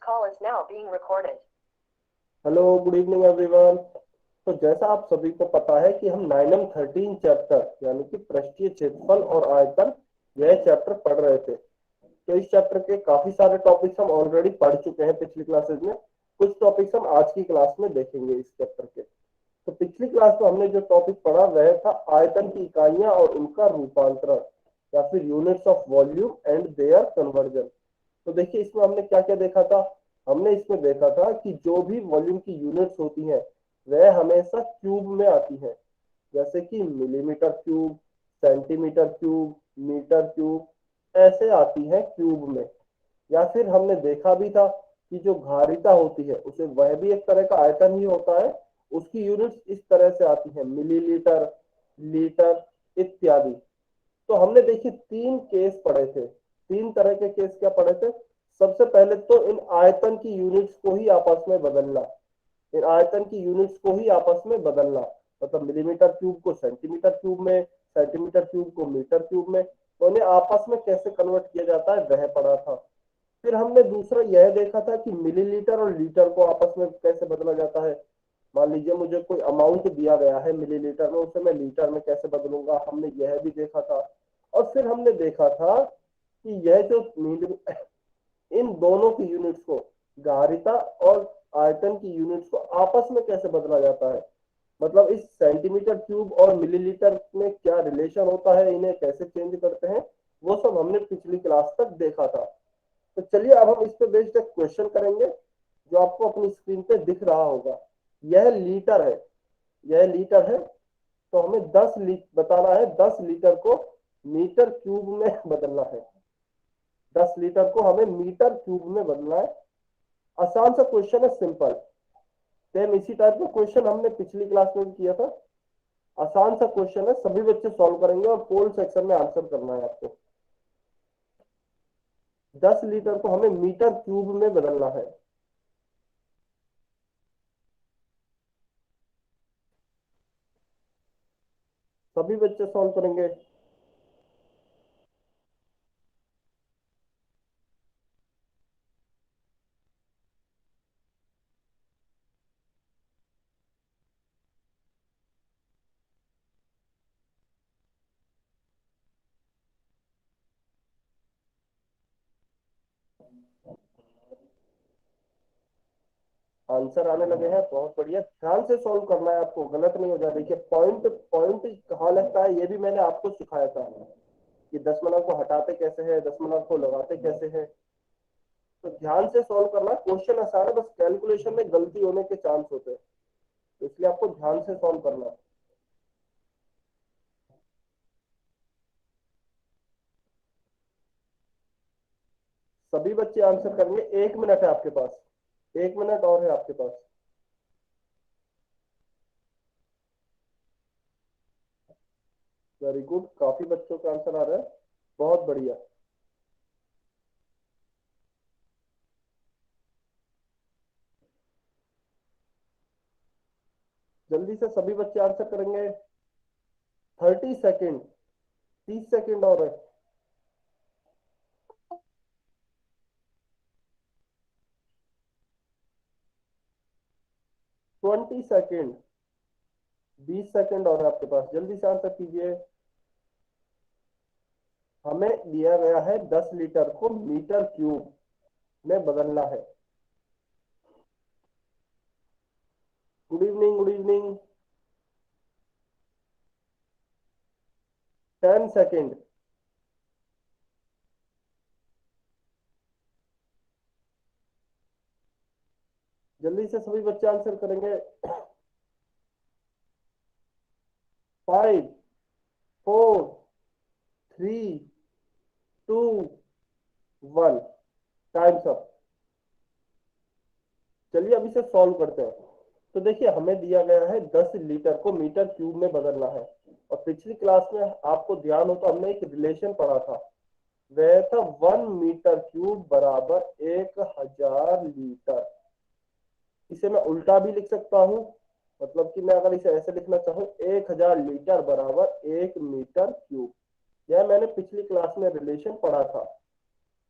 call is now being recorded. Hello good evening everyone. तो जैसा आप सभी को पता है कि हम 9M 13 चैप्टर यानी कि पृष्ठीय क्षेत्रफल और आयतन यह चैप्टर पढ़ रहे थे। तो इस चैप्टर के काफी सारे टॉपिक्स हम ऑलरेडी पढ़ चुके हैं पिछली क्लासेस में। कुछ टॉपिक्स हम आज की क्लास में देखेंगे इस चैप्टर के। तो पिछली क्लास में हमने जो टॉपिक पढ़ा वह था आयतन की इकाइयां और उनका रूपांतरण या फिर units of volume and their conversion. तो देखिए इसमें हमने क्या क्या देखा था। हमने इसमें देखा था कि जो भी वॉल्यूम की यूनिट्स होती हैं वह हमेशा क्यूब में आती हैं, जैसे कि millimetre cube, centimetre cube, metre cube ऐसे आती है क्यूब में। या फिर हमने देखा भी था कि जो घारिता होती है उसे वह भी एक तरह का आयतन ही होता है, उसकी यूनिट्स इस तरह से आती है मिलीलीटर, लीटर इत्यादि। तो हमने देखिए तीन केस पढ़े थे। तीन तरह के केस क्या पढ़े थे। सबसे पहले तो इन आयतन की यूनिट्स को ही आपस में बदलना, इन आयतन की यूनिट्स को ही आपस में बदलना, मतलब मिलीमीटर क्यूब को सेंटीमीटर क्यूब में, सेंटीमीटर क्यूब को मीटर क्यूब में, तो उन्हें आपस में कैसे कन्वर्ट किया जाता है वह पढ़ा था। फिर हमने दूसरा यह देखा था कि मिलीलीटर और लीटर को आपस में कैसे बदला जाता है। मान लीजिए मुझे कोई अमाउंट दिया गया है मिलीलीटर में, उसे मैं लीटर में कैसे बदलूंगा, हमने यह भी देखा था। और फिर हमने देखा था कि यह जो इन दोनों की यूनिट्स को, गारिता और आयतन की यूनिट्स को आपस में कैसे बदला जाता है, मतलब इस सेंटीमीटर क्यूब और मिलीलीटर में क्या रिलेशन होता है, इन्हें कैसे चेंज करते हैं, वो सब हमने पिछली क्लास तक देखा था। तो चलिए अब हम इस पे बेस्ड एक क्वेश्चन करेंगे जो आपको अपनी स्क्रीन पे दिख रहा होगा। यह लीटर है, यह लीटर है। तो हमें 10 लीटर बताना है, 10 लीटर को मीटर क्यूब में बदलना है। 10 लीटर को हमें मीटर क्यूब में बदलना है। आसान सा क्वेश्चन है, सिंपल। सेम इसी टाइप का क्वेश्चन हमने पिछली क्लास में भी किया था। आसान सा क्वेश्चन है, सभी बच्चे सॉल्व करेंगे और पोल सेक्शन में आंसर करना है आपको। 10 लीटर को हमें मीटर क्यूब में बदलना है। सभी बच्चे सॉल्व करेंगे। आंसर आने लगे हैं, बहुत बढ़िया। ध्यान से सॉल्व करना है आपको, गलत नहीं हो जाए। देखिए पॉइंट पॉइंट कहाँ लगता है ये भी मैंने आपको सिखाया था कि दशमलव को हटाते कैसे है, दशमलव को लगाते कैसे है। तो ध्यान से सॉल्व करना। क्वेश्चन आसान है, बस कैलकुलेशन में गलती होने के चांस होते हैं, तो इसलिए आपको ध्यान से सॉल्व करना है। सभी बच्चे आंसर करेंगे। 1 मिनट है आपके पास, 1 मिनट और है आपके पास। वेरी गुड, काफी बच्चों का आंसर आ रहा है, बहुत बढ़िया। जल्दी से सभी बच्चे आंसर करेंगे। 30 सेकेंड, 30 सेकेंड और है। 20 सेकेंड, 20 सेकेंड और है आपके पास, जल्दी से आंसर कीजिए। हमें दिया गया है 10 लीटर को मीटर क्यूब में बदलना है। Good evening, good evening. 10 second. जल्दी से सभी बच्चे आंसर करेंगे। 5, 4, 3, 2, 1। Times up. चलिए अब इसे सॉल्व करते हैं। तो देखिए हमें दिया गया है 10 लीटर को मीटर क्यूब में बदलना है, और पिछली क्लास में आपको ध्यान हो तो हमने एक रिलेशन पढ़ा था, वह था 1 मीटर क्यूब बराबर 1000 लीटर। इसे मैं उल्टा भी लिख सकता हूँ, मतलब कि मैं अगर इसे ऐसे लिखना चाहूँ 1000 लीटर बराबर 1 मीटर क्यूब। यह मैंने पिछली क्लास में रिलेशन पढ़ा था।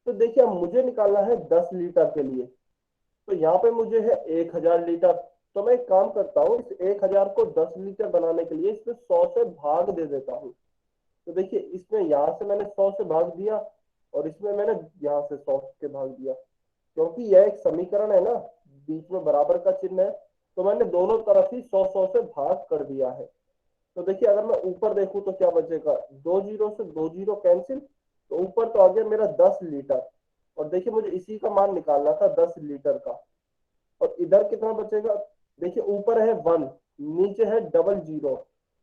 तो देखिए अब मुझे निकालना है 10 लीटर के लिए। तो यहाँ पे मुझे है 1000 लीटर। तो मैं एक काम करता हूँ, इस 1000 को 10 लीटर बनाने के लिए इसमें 100 से भाग दे देता हूँ। तो देखिए इसमें यहाँ से मैंने 100 से भाग दिया और इसमें मैंने यहाँ से 100 के भाग दिया, क्योंकि यह एक समीकरण है ना, बीच में बराबर का चिन्ह है, तो मैंने दोनों तरफ ही 100 से भाग कर दिया है। तो देखिए अगर मैं ऊपर देखूं तो क्या बचेगा, 2 जीरो से 2 जीरो कैंसिल, तो ऊपर तो आ गया मेरा 10 लीटर। और देखिए मुझे इसी का मान निकालना था 10 लीटर का। और इधर कितना बचेगा, देखिए ऊपर है 1, नीचे है 00,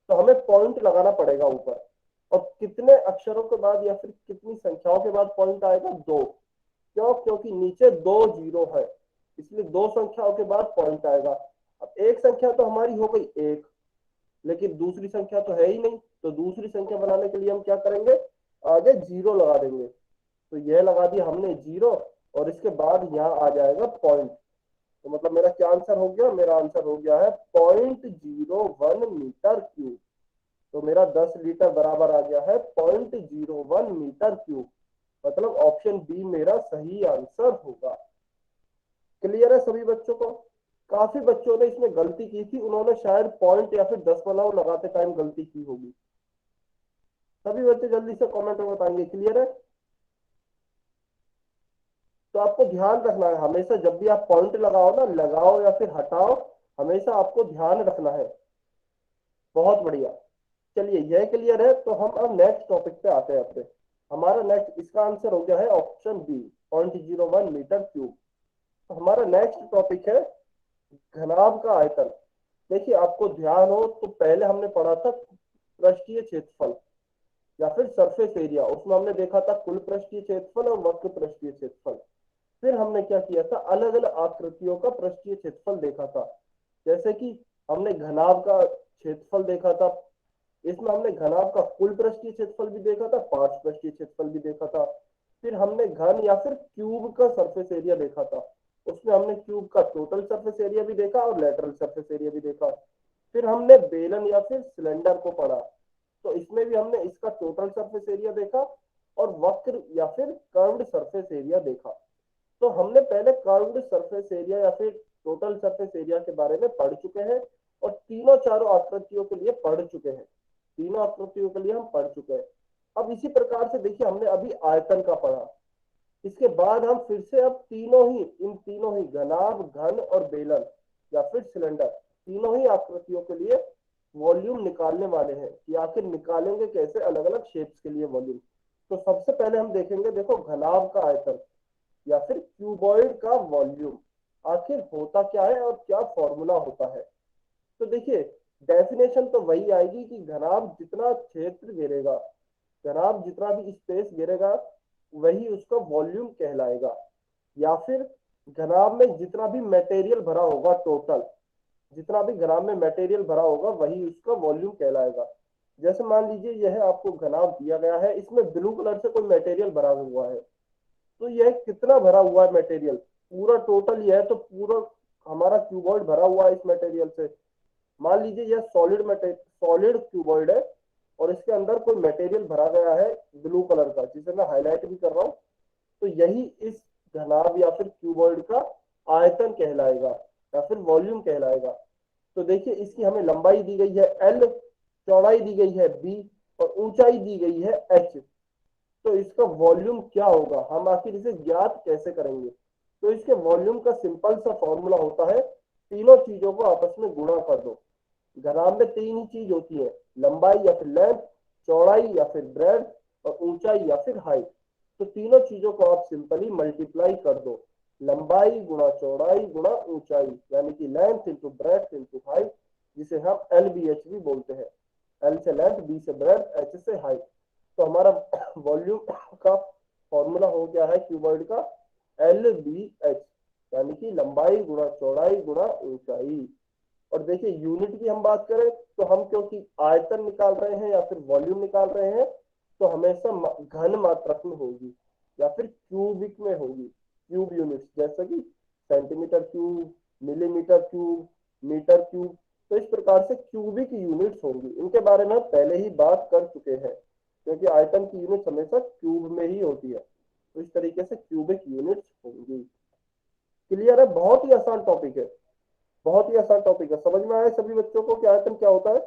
तो हमें पॉइंट लगाना पड़ेगा ऊपर। और कितने अक्षरों के बाद या फिर कितनी संख्याओं के बाद पॉइंट आएगा, 2। क्यों, क्योंकि नीचे 2 जीरो है, इसलिए 2 संख्याओं के बाद पॉइंट आएगा। अब एक संख्या तो हमारी हो गई 1, लेकिन दूसरी संख्या तो है ही नहीं, तो दूसरी संख्या बनाने के लिए हम क्या करेंगे, आगे 0 लगा देंगे। तो यह लगा दिया हमने 0, और इसके बाद यहाँ आ जाएगा पॉइंट। तो मतलब मेरा क्या आंसर हो गया, मेरा आंसर हो गया है 0.01 मीटर क्यूब। तो मेरा 10 लीटर बराबर आ गया है 0.01 मीटर क्यूब, मतलब ऑप्शन बी मेरा सही आंसर होगा। क्लियर है सभी बच्चों को? काफी बच्चों ने इसमें गलती की थी, उन्होंने शायद पॉइंट या फिर दशमलव लगाते टाइम गलती की होगी। सभी बच्चे जल्दी से कमेंट में बताएंगे क्लियर है। तो आपको ध्यान रखना है हमेशा, जब भी आप पॉइंट लगाओ ना, लगाओ या फिर हटाओ, हमेशा आपको ध्यान रखना है। बहुत बढ़िया। चलिए यह क्लियर है, तो हम अब नेक्स्ट टॉपिक पे आते हैं अपने। हमारा नेक्स्ट, इसका आंसर हो गया है ऑप्शन बी, 0.01 मीटर क्यूब। तो हमारा नेक्स्ट टॉपिक है घनाभ का आयतन। देखिए आपको ध्यान हो तो पहले हमने पढ़ा था पृष्ठीय क्षेत्रफल या फिर सरफेस एरिया, उसमें हमने देखा था कुल पृष्ठीय क्षेत्रफल और वक्र पृष्ठीय क्षेत्रफल। फिर हमने क्या किया था, अलग अलग आकृतियों का पृष्ठीय क्षेत्रफल देखा था। जैसे कि हमने घनाभ का क्षेत्रफल देखा था, इसमें हमने घनाभ का कुल पृष्ठीय क्षेत्रफल भी देखा था, पार्श्व पृष्ठीय क्षेत्रफल भी देखा था। फिर हमने घन या फिर क्यूब का सरफेस एरिया देखा था, उसमें हमने क्यूब का टोटल सरफेस एरिया भी देखा और लेटरल सरफेस एरिया भी देखा। फिर हमने बेलन या फिर सिलेंडर को पढ़ा, तो इसमें भी हमने इसका टोटल सरफेस एरिया देखा और वक्र या फिर कर्व्ड सरफेस एरिया देखा। तो हमने पहले कर्व्ड सरफेस एरिया या फिर टोटल सरफेस एरिया के बारे में पढ़ चुके हैं, और तीनों चारों आकृतियों के लिए पढ़ चुके हैं, तीनों आकृतियों के लिए हम पढ़ चुके हैं। अब इसी प्रकार से देखिए हमने अभी आयतन का पढ़ा, इसके बाद हम फिर से अब इन तीनों ही घनाभ, घन और बेलन या फिर सिलेंडर, तीनों ही आकृतियों के लिए वॉल्यूम निकालने वाले हैं कि आखिर निकालेंगे कैसे अलग अलग शेप्स के लिए वॉल्यूम। तो सबसे पहले हम देखेंगे, देखो घनाभ का आयतन या फिर क्यूबॉइड का वॉल्यूम आखिर होता क्या है और क्या फॉर्मूला होता है। तो देखिए डेफिनेशन तो वही आएगी कि घनाभ जितना क्षेत्र घेरेगा, घनाभ जितना भी स्पेस घेरेगा, वही उसका वॉल्यूम कहलाएगा। या फिर घनाभ में जितना भी मटेरियल भरा होगा, टोटल जितना भी घनाभ में मटेरियल भरा होगा, वही उसका वॉल्यूम कहलाएगा। जैसे मान लीजिए यह आपको घनाभ दिया गया है, इसमें ब्लू कलर से कोई मटेरियल भरा हुआ है, तो यह कितना भरा हुआ है मटेरियल, पूरा टोटल यह है, तो पूरा हमारा क्यूबॉइड भरा हुआ है इस मटेरियल से। मान लीजिए यह सॉलिड क्यूबॉइड है और इसके अंदर कोई मटेरियल भरा गया है ब्लू कलर का, जिसे मैं हाईलाइट भी कर रहा हूं, तो यही इस घनाभ या फिर क्यूबॉइड का आयतन कहलाएगा या फिर वॉल्यूम कहलाएगा। तो देखिए इसकी हमें लंबाई दी गई है L, चौड़ाई दी गई है B और ऊंचाई दी गई है H। तो इसका वॉल्यूम क्या होगा, हम आखिर इसे ज्ञात कैसे करेंगे। तो इसके वॉल्यूम का सिंपल सा फॉर्मूला होता है, तीनों चीजों को आपस में गुणा कर दो। घनाभ में तीन ही चीज होती है, लंबाई या फिर लेंथ, चौड़ाई या फिर ब्रेड्थ और ऊंचाई या फिर हाइट। तो तीनों चीजों को आप सिंपली मल्टीप्लाई कर दो, लंबाई गुणा चौड़ाई गुणा ऊंचाई, यानी कि length into breadth into height, जिसे हम LBH भी बोलते हैं। L से लेंथ, B से ब्रेड्थ, H से हाइट। तो हमारा वॉल्यूम का फॉर्मूला हो गया है क्यूबॉइड का LBH, यानी कि लंबाई गुणा चौड़ाई गुणा ऊंचाई। और देखिए यूनिट की हम बात करें तो हम क्योंकि आयतन निकाल रहे हैं या फिर वॉल्यूम निकाल रहे हैं, तो हमेशा घन मात्रक में होगी या फिर क्यूबिक में होगी, क्यूब यूनिट, जैसे कि centimetre cube, millimetre cube, metre cube. तो इस प्रकार से क्यूबिक यूनिट्स होंगी, इनके बारे में हम पहले ही बात कर चुके हैं, क्योंकि आयतन की यूनिट हमेशा क्यूब में ही होती है। तो इस तरीके से क्यूबिक यूनिट्स होंगी। क्लियर है बहुत ही आसान टॉपिक है, बहुत ही आसान टॉपिक है। समझ में आया सभी बच्चों को कि आयतन क्या होता है,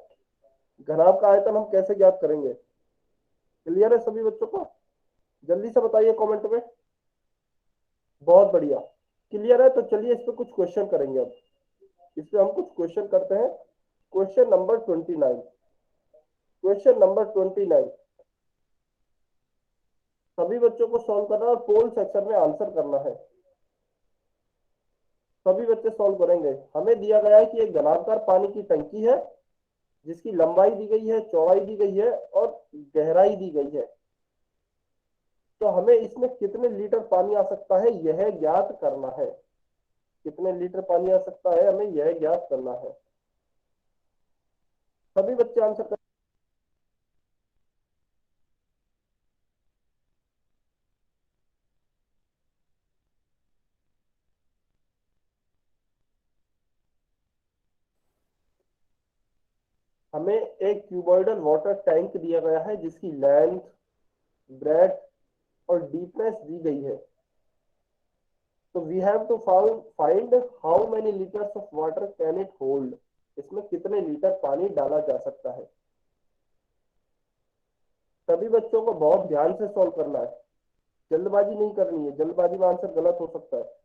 घनाभ का आयतन हम कैसे ज्ञात करेंगे? क्लियर है सभी बच्चों को? जल्दी से बताइए कमेंट में। बहुत बढ़िया, क्लियर है। तो चलिए इस पे कुछ क्वेश्चन करेंगे। अब इस पे हम कुछ क्वेश्चन करते हैं। क्वेश्चन नंबर 29, क्वेश्चन नंबर 29 सभी बच्चों को सॉल्व करना है और पोल सेक्शन में आंसर करना है। सभी बच्चे सॉल्व करेंगे। हमें दिया गया है कि एक घनाभकार पानी की टंकी है जिसकी लंबाई दी गई है, चौड़ाई दी गई है और गहराई दी गई है। तो हमें इसमें कितने लीटर पानी आ सकता है यह ज्ञात करना है। कितने लीटर पानी आ सकता है हमें यह ज्ञात करना है। सभी बच्चे आंसर कर। हमें एक क्यूबॉइडल वाटर टैंक दिया गया है जिसकी लेंथ, ब्रेथ और डीपनेस दी गई है। तो we have to find how many litres of water can it hold. इसमें कितने लीटर पानी डाला जा सकता है। सभी बच्चों को बहुत ध्यान से सॉल्व करना है, जल्दबाजी नहीं करनी है, जल्दबाजी में आंसर गलत हो सकता है।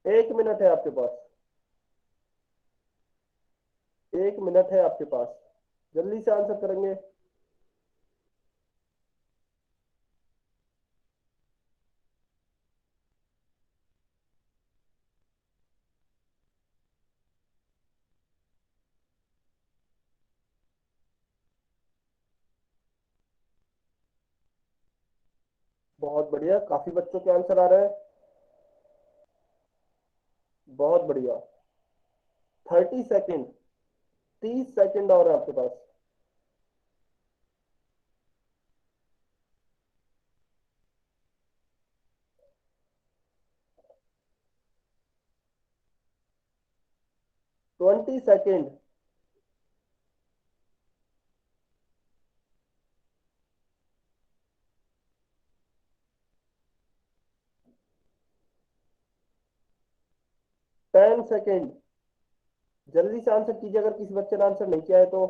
1 मिनट है आपके पास, 1 मिनट है आपके पास, जल्दी से आंसर करेंगे। बहुत बढ़िया, काफी बच्चों के आंसर आ रहे हैं। बहुत बढ़िया। 30 सेकेंड, 30 सेकेंड और है आपके पास। 20 सेकेंड। 10 सेकेंड। जल्दी से आंसर कीजिए अगर किसी बच्चे ने आंसर नहीं किया है तो।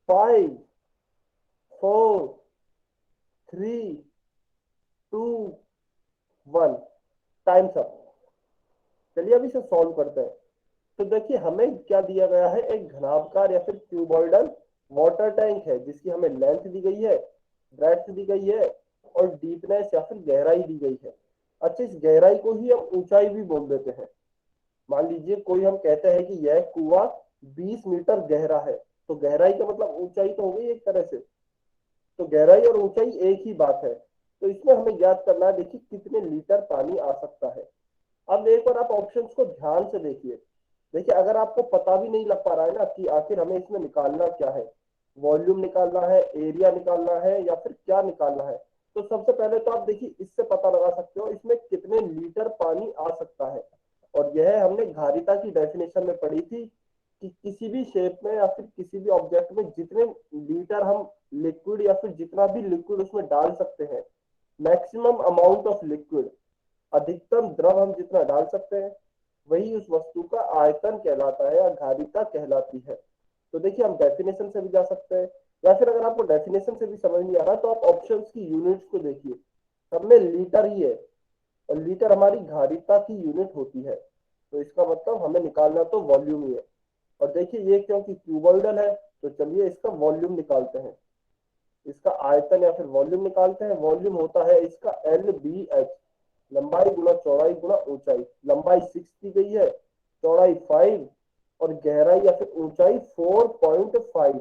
5 4 3 2 1। Times up. चलिए अब इसे सॉल्व करते हैं। तो देखिए हमें क्या दिया गया है, एक घनाभकार या फिर क्यूबॉइडल वाटर टैंक है जिसकी हमें लेंथ दी गई है, ब्रेड्थ दी गई है और डीपनेस या फिर गहराई दी गई है। अच्छा, इस गहराई को ही हम ऊंचाई भी बोल देते हैं। मान लीजिए कोई हम कहते हैं कि यह कुआं 20 मीटर गहरा है, तो गहराई का मतलब ऊंचाई तो हो गई एक तरह से। तो गहराई और ऊंचाई एक ही बात है। तो इसमें हमें ज्ञात करना है, देखिए कितने लीटर पानी आ सकता है। अब एक बार आप ऑप्शंस को ध्यान से देखिए। देखिए अगर आपको पता भी नहीं लग पा रहा है ना कि आखिर हमें इसमें निकालना क्या है, वॉल्यूम निकालना है, एरिया निकालना है या फिर क्या निकालना है, तो सबसे पहले तो आप देखिए इससे पता लगा सकते हो इसमें कितने लीटर पानी आ सकता है। और यह हमने घारिता की डेफिनेशन में पढ़ी थी कि किसी भी शेप में या फिर किसी भी ऑब्जेक्ट में जितने लीटर हम लिक्विड या फिर जितना भी लिक्विड उसमें डाल सकते हैं, मैक्सिमम अमाउंट ऑफ लिक्विड, अधिकतम द्रव हम जितना डाल सकते हैं, वही उस वस्तु का आयतन कहलाता है या घारिता कहलाती है। तो देखिए हम डेफिनेशन से भी जा सकते हैं, या फिर अगर आपको डेफिनेशन से भी समझ नहीं आ रहा तो आप ऑप्शंस की यूनिट्स को देखिए। सब में लीटर ही है और लीटर हमारी घारिता की यूनिट होती है। तो इसका मतलब हमें निकालना तो वॉल्यूम ही है। और देखिए ये क्योंकि क्यूबॉइडल है तो चलिए इसका वॉल्यूम निकालते हैं, इसका आयतन या फिर वॉल्यूम निकालते हैं। वॉल्यूम होता है इसका LBH, लंबाई गुना चौड़ाई गुना ऊंचाई। लंबाई 6 दी गई है, चौड़ाई 5 और गहराई या फिर ऊंचाई 4.5।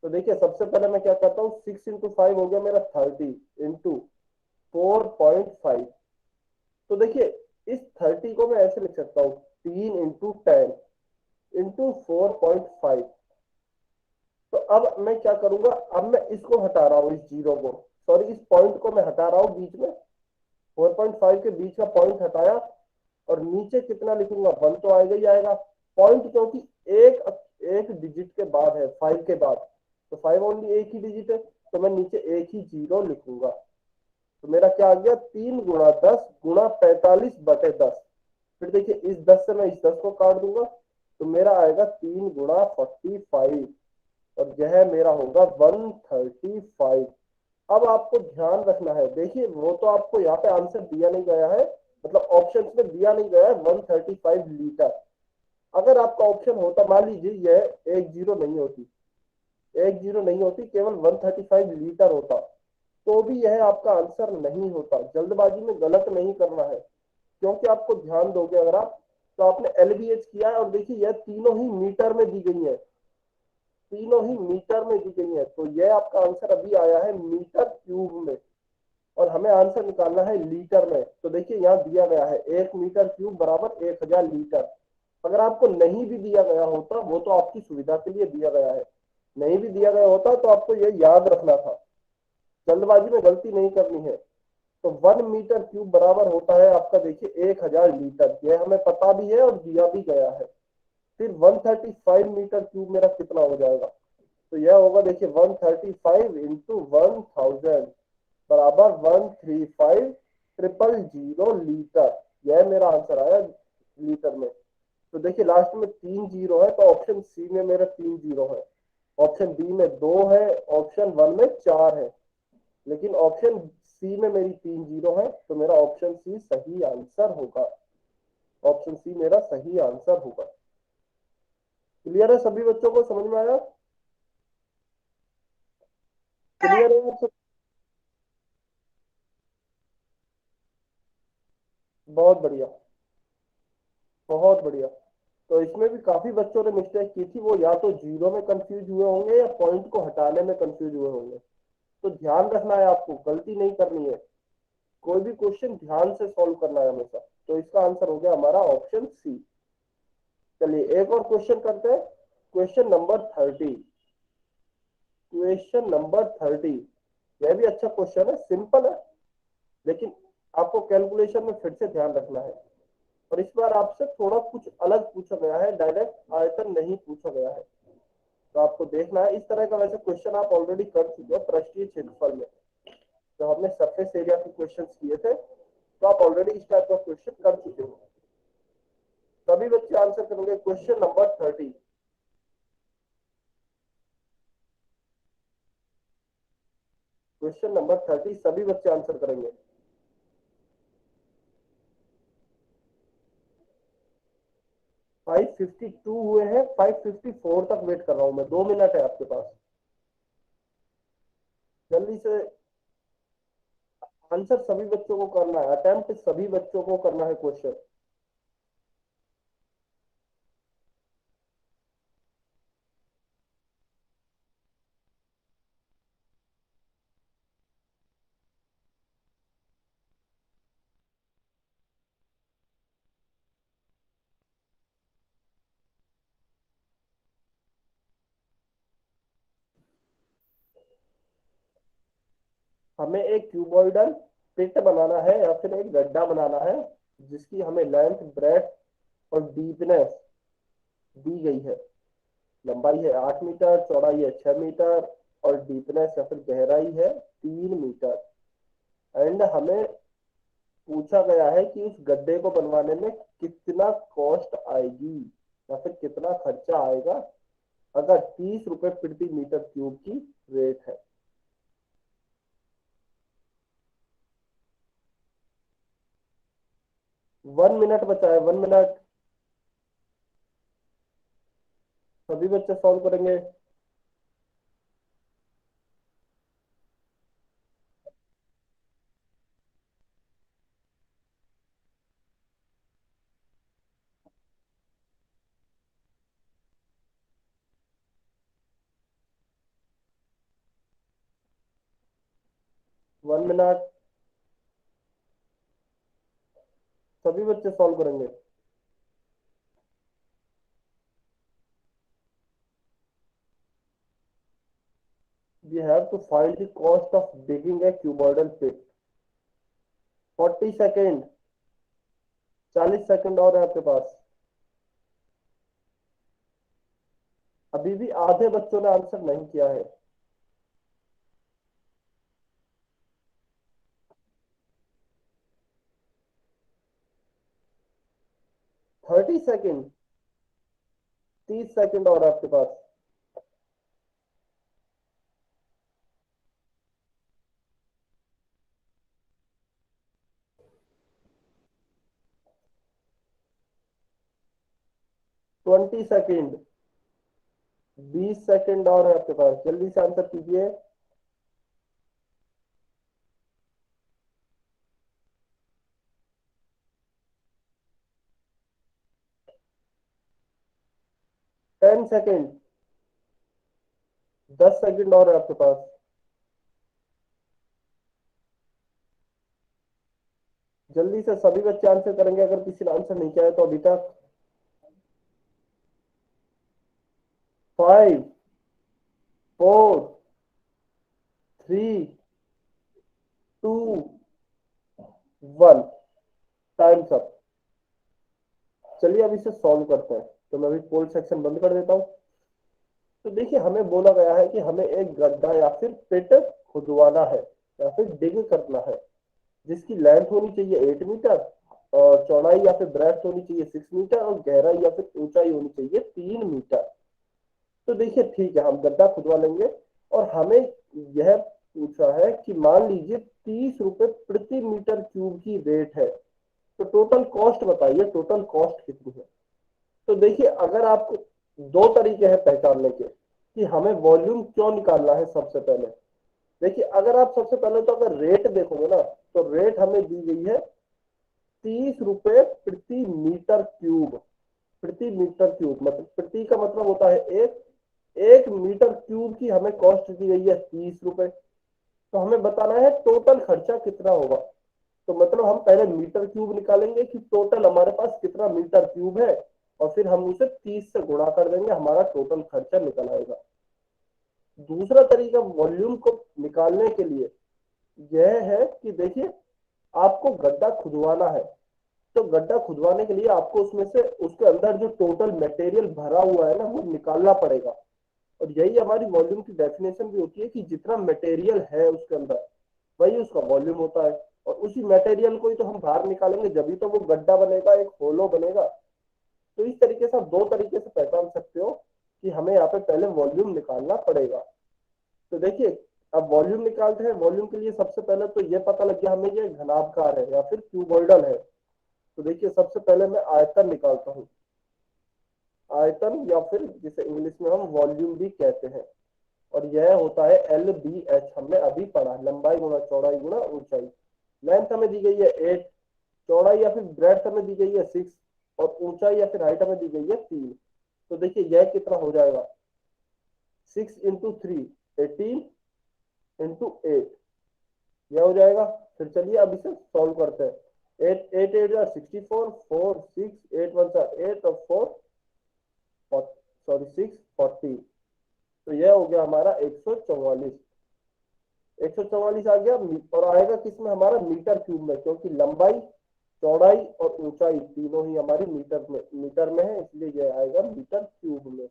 तो देखिए सबसे पहले मैं क्या करता हूँ, 6 इंटू 5 हो गया मेरा 30 इंटू 4.5। तो देखिए इस 30 को मैं ऐसे लिख सकता हूँ 3 इंटू 10 इंटू 4.5। तो अब मैं क्या करूंगा, अब मैं इसको हटा रहा हूँ, इस जीरो को, सॉरी इस पॉइंट को मैं हटा रहा हूँ बीच में। 4.5 के बीच का पॉइंट हटाया और नीचे कितना लिखूंगा, 1 तो आएगा ही आएगा। पॉइंट क्योंकि एक एक डिजिट के बाद है, 5 के बाद, तो 5 ओनली एक ही डिजिट है, तो मैं नीचे एक ही जीरो लिखूंगा। तो मेरा क्या आ गया, 3 × 10 × 45/10। फिर देखिए इस 10 से मैं इस 10 को काट दूंगा, तो मेरा आएगा 3 × 45, और यह मेरा होगा 135। अब आपको ध्यान रखना है, देखिए वो तो आपको यहाँ पे आंसर दिया नहीं गया है, मतलब ऑप्शन में दिया नहीं गया है 135 लीटर। अगर आपका ऑप्शन होता, मान लीजिए यह एक जीरो नहीं होती, एक जीरो नहीं होती, केवल 135 लीटर होता, तो भी यह आपका आंसर नहीं होता। जल्दबाजी में गलत नहीं करना है, क्योंकि आपको ध्यान दोगे अगर आप, तो आपने एलबीएच किया है, और देखिए यह तीनों ही मीटर में दी गई है, तीनों ही मीटर में दी गई है, तो यह आपका आंसर अभी आया है मीटर क्यूब में, और हमें आंसर निकालना है लीटर में। तो देखिए यहाँ दिया गया है 1 मीटर क्यूब बराबर 1000 लीटर। अगर आपको नहीं भी दिया गया होता, वो तो आपकी सुविधा के लिए दिया गया है, नहीं भी दिया गया होता तो आपको ये याद रखना था, जल्दबाजी में गलती नहीं करनी है। तो 1 मीटर क्यूब बराबर होता है आपका, देखिए 1000 लीटर, यह हमें पता भी है और दिया भी गया है। फिर 135 मीटर क्यूब मेरा कितना हो जाएगा, तो यह होगा देखिए 135 × 1000 बराबर 135,000 लीटर। यह मेरा आंसर आया लीटर में। तो देखिए लास्ट में 3 जीरो है, तो ऑप्शन सी में मेरा 3 जीरो है, ऑप्शन बी में 2 है, ऑप्शन वन में 4 है, लेकिन ऑप्शन सी में मेरी 3 जीरो है, तो मेरा ऑप्शन सी सही आंसर होगा, ऑप्शन सी मेरा सही आंसर होगा। क्लियर है सभी बच्चों को, समझ में आया? क्लियर है आप सब? बहुत बढ़िया, बहुत बढ़िया। तो इसमें भी काफी बच्चों ने मिस्टेक की थी, वो या तो जीरो में कंफ्यूज हुए होंगे या पॉइंट को हटाने में कंफ्यूज हुए होंगे। तो ध्यान रखना है, आपको गलती नहीं करनी है, कोई भी क्वेश्चन ध्यान से सॉल्व करना है हमेशा। तो इसका आंसर हो गया हमारा ऑप्शन सी। चलिए एक और क्वेश्चन करते हैं, क्वेश्चन नंबर 30। क्वेश्चन नंबर 30, यह भी अच्छा क्वेश्चन है, सिंपल है, लेकिन आपको कैलकुलेशन में फिर से ध्यान रखना है। और इस बार आपसे थोड़ा कुछ अलग पूछा गया है, डायरेक्ट आयतन नहीं पूछा गया है, तो आपको देखना है। इस तरह का वैसे क्वेश्चन आप ऑलरेडी कर चुके हो पृष्ठीय क्षेत्रफल में, तो हमने सरफेस एरिया के क्वेश्चन किए थे, तो आप ऑलरेडी इस टाइप का क्वेश्चन कर चुके हो। सभी बच्चे आंसर करेंगे क्वेश्चन नंबर 30। क्वेश्चन नंबर 30 सभी बच्चे आंसर करेंगे। 552 हुए हैं, 554 तक वेट कर रहा हूं मैं, 2 मिनट है आपके पास, जल्दी से आंसर सभी बच्चों को करना है, अटेम्प्ट सभी बच्चों को करना है क्वेश्चन। हमें एक क्यूबॉइडल पिट बनाना है या फिर एक गड्ढा बनाना है, जिसकी हमें लेंथ, ब्रेथ और डीपनेस दी गई है। लंबाई है 8 मीटर, चौड़ाई है 6 मीटर, और डीपनेस या फिर गहराई है 3 मीटर। एंड हमें पूछा गया है कि इस गड्ढे को बनवाने में कितना कॉस्ट आएगी या फिर कितना खर्चा आएगा, अगर 30 रुपए प्रति मीटर क्यूब की रेट है। 1 मिनट बचा है, 1 मिनट, सभी बच्चे सॉल्व करेंगे। 1 मिनट, सभी बच्चे सॉल्व करेंगे। We have to find the cost of digging a cuboidal pit. 40 second, 40 second और है आपके पास। अभी भी आधे बच्चों ने आंसर नहीं किया है। 30 सेकेंड, 30 सेकेंड और आपके पास। 20 सेकेंड, 20 सेकेंड और है आपके पास, जल्दी से आंसर कीजिए। 10 सेकेंड, 10 सेकेंड और है आपके पास। जल्दी से सभी बच्चे आंसर करेंगे अगर किसी ने आंसर नहीं किया है तो अभी तक। 5, 4, 3, 2, 1। Time up. चलिए अब इसे सॉल्व करते हैं। तो मैं अभी पोल सेक्शन बंद कर देता हूं। तो देखिए हमें बोला गया है कि हमें एक गड्ढा या फिर पिट खुदवाना है या फिर डिग करना है, जिसकी लेंथ होनी चाहिए 8 मीटर, और चौड़ाई या फिर ब्रेथ होनी चाहिए 6 मीटर, और गहराई या फिर ऊंचाई होनी चाहिए 3 मीटर। तो देखिए ठीक है, हम गड्ढा खुदवा लेंगे। और हमें यह पूछा है कि मान लीजिए 30 रुपए प्रति मीटर क्यूब की रेट है, तो टोटल कॉस्ट बताइए, टोटल कॉस्ट कितनी है। तो देखिए अगर आपको दो तरीके हैं पहचानने के कि हमें वॉल्यूम क्यों निकालना है। सबसे पहले देखिए, अगर आप सबसे पहले तो अगर रेट देखोगे ना, तो रेट हमें दी गई है 30 रुपए प्रति मीटर क्यूब। प्रति मीटर क्यूब मतलब प्रति का मतलब होता है एक, 1 मीटर क्यूब की हमें कॉस्ट दी गई है 30 रुपए। तो हमें बताना है टोटल खर्चा कितना होगा। तो मतलब हम पहले मीटर क्यूब निकालेंगे कि टोटल हमारे पास कितना मीटर क्यूब है, और फिर हम उसे 30 से गुणा कर देंगे, हमारा टोटल खर्चा निकल आएगा। दूसरा तरीका वॉल्यूम को निकालने के लिए यह है कि देखिए आपको गड्ढा खुदवाना है, तो गड्ढा खुदवाने के लिए आपको उसमें से उसके अंदर जो टोटल मटेरियल भरा हुआ है ना, वो निकालना पड़ेगा। और यही हमारी वॉल्यूम की डेफिनेशन भी होती है कि जितना मटेरियल है उसके अंदर वही उसका वॉल्यूम होता है। और उसी मटेरियल को ही तो हम बाहर निकालेंगे, जब भी तो वो गड्ढा बनेगा, एक होलो बनेगा। तो इस तरीके से आप दो तरीके से पहचान सकते हो कि हमें यहाँ पे पहले वॉल्यूम निकालना पड़ेगा। तो देखिए अब वॉल्यूम निकालते हैं। वॉल्यूम के लिए सबसे पहले तो ये पता लग गया हमें ये घनाभकार है या फिर क्यूबॉइडल है। तो देखिए सबसे पहले मैं आयतन निकालता हूँ। आयतन या फिर जिसे इंग्लिश में हम वॉल्यूम भी कहते हैं, और यह होता है LBH। हमने अभी पढ़ा, लंबाई गुणा चौड़ाई गुणा ऊंचाई। लेंथ हमें दी गई है 8, चौड़ाई या फिर ब्रेड्थ हमें दी गई है 6, और ऊंचाई या फिर हाइट हमें दी गई है 3। तो देखिए यह कितना हो जाएगा, 6 × 3 18 × 8, यह हो जाएगा। फिर चलिए अब इसे सॉल्व करते हैं। 8 8 8 64, 4 6 8 1 8 और 4 सॉरी 6 40। तो यह हो गया हमारा 144। 144 आ गया, और आएगा किसमें, हमारा मीटर क्यूब में, क्योंकि लंबाई चौड़ाई और ऊंचाई तीनों ही हमारी मीटर में है, इसलिए यह आएगा मीटर क्यूब में।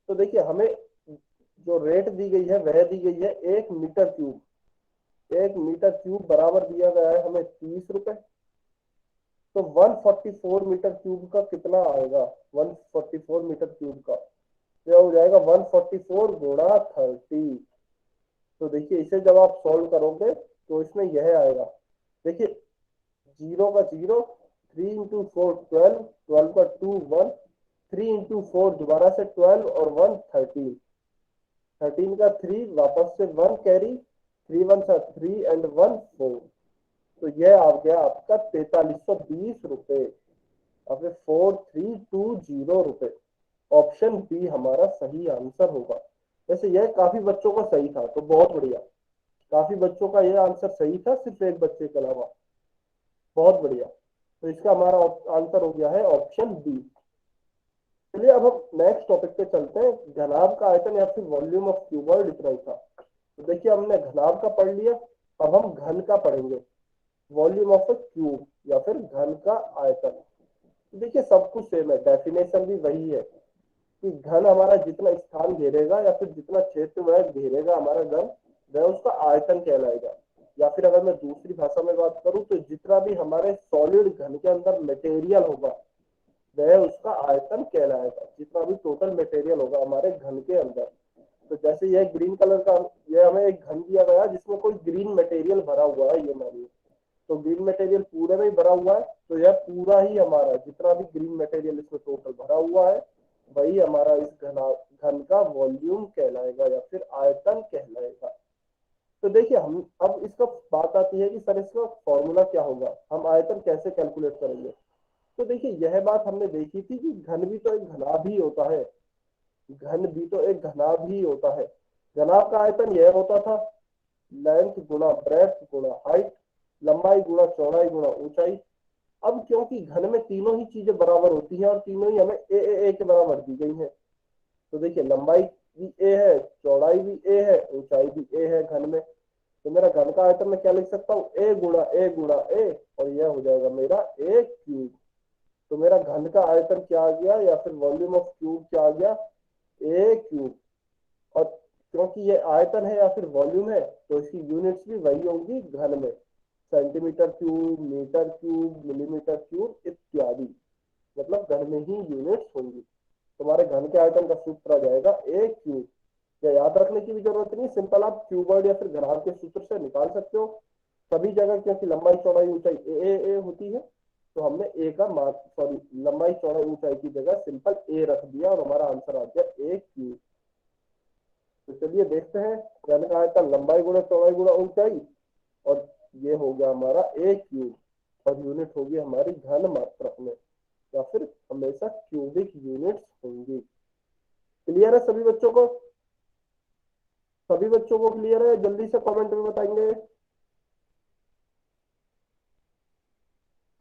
तो देखिए हमें जो रेट दी गई है वह दी गई है 1 मीटर क्यूब। 1 मीटर क्यूब बराबर दिया गया है हमें 30 रुपए। तो 144 मीटर क्यूब का कितना आएगा, 144 मीटर क्यूब का यह हो जाएगा 144 गुणा 30। तो देखिए इसे जब आप सॉल्व करोगे तो इसमें यह आएगा। देखिए जीरो का जीरो, 3 × 4 12, 12 का 2 1, 3 × 4 दोबारा से 12 और 1 13, 13 का 3 वापस से 1 कैरी, 3 1 सा 3 एंड 1 4। तो यह आ गया आपका 4320 रुपए, और फिर 4320 रुपए। ऑप्शन बी हमारा सही आंसर होगा। वैसे यह काफी बच्चों का सही था, तो बहुत बढ़िया। काफी बच्चों का यह आंसर सही था, सिर्फ एक बच्चे के अलावा। बहुत बढ़िया। तो इसका हमारा आंसर हो गया है ऑप्शन बी। चलिए अब हम नेक्स्ट टॉपिक पे चलते हैं। घनाभ का आयतन या फिर वॉल्यूम ऑफ क्यूबॉइड इतना ही था। तो देखिए हमने घनाभ का पढ़ लिया, अब हम घन का पढ़ेंगे। वॉल्यूम ऑफ अ क्यूब या फिर घन का आयतन। तो देखिए सब कुछ सेम है, डेफिनेशन भी वही है। कि घन हमारा जितना स्थान घेरेगा या फिर जितना क्षेत्र वह घेरेगा हमारा घन, वह उसका आयतन कहलाएगा। या फिर अगर मैं दूसरी भाषा में बात करूं तो जितना भी हमारे सॉलिड घन के अंदर मटेरियल होगा वह उसका आयतन कहलाएगा, जितना भी टोटल मटेरियल होगा हमारे घन के अंदर। तो जैसे यह ग्रीन कलर का, यह हमें एक घन दिया गया जिसमें कोई ग्रीन मटेरियल भरा हुआ है, ये मानिए तो ग्रीन मटेरियल पूरे में ही भरा हुआ है, तो यह पूरा ही हमारा जितना भी ग्रीन मटेरियल इसमें टोटल भरा हुआ है वही हमारा इस घन का वॉल्यूम कहलाएगा या फिर आयतन कहलाएगा। तो देखिए हम अब इसका बात आती है कि सर इसका फॉर्मूला क्या होगा, हम आयतन कैसे कैलकुलेट करेंगे। तो देखिए यह बात हमने देखी थी कि घन भी तो एक घनाभ ही होता है, घन भी तो एक घनाभ ही होता है। घनाभ का आयतन यह होता था लेंथ गुणा ब्रेड्थ गुणा हाइट, लंबाई गुणा चौड़ाई गुणा ऊंचाई। अब क्योंकि घन में तीनों ही चीजें बराबर होती हैं और तीनों ही हमें ए के बराबर दी गई है, तो देखिए लंबाई भी ए है, चौड़ाई भी ए है, ऊंचाई भी ए है घन में। तो मेरा घन का आयतन मैं क्या लिख सकता हूँ, ए गुणा ए, और यह हो जाएगा मेरा ए क्यूब। तो मेरा घन का आयतन क्या आ गया या फिर वॉल्यूम ऑफ क्यूब क्या आ गया, ए क्यूब। और क्योंकि ये आयतन है या फिर वॉल्यूम है तो इसकी यूनिट्स भी वही होंगी घन में, centimetre cube, metre cube, millimetre cube इत्यादि, मतलब घन में ही यूनिट्स होंगी। तुम्हारे घन के आयतन का सूत्र आ जाएगा ए क्यूब। क्या याद रखने की भी जरूरत नहीं, सिंपल आप क्यूबॉइड या फिर घनाभ के सूत्र से निकाल सकते हो सभी जगह, क्योंकि लंबाई चौड़ाई ऊंचाई ए होती है, तो हमने ए का सॉरी लंबाई चौड़ाई ऊंचाई की जगह सिंपल ए रख दिया और हमारा आंसर आ गया ए क्यूब। तो चलिए देखते हैं, घन का आयतन लंबाई गुणा चौड़ाई गुणा ऊंचाई, और ये हो गया हमारा ए क्यूब, और यूनिट होगी हमारी घन मात्रक में या फिर हमेशा क्यूबिक यूनिट्स होंगी। क्लियर है सभी बच्चों को, सभी बच्चों को क्लियर है, जल्दी से कमेंट में बताएंगे।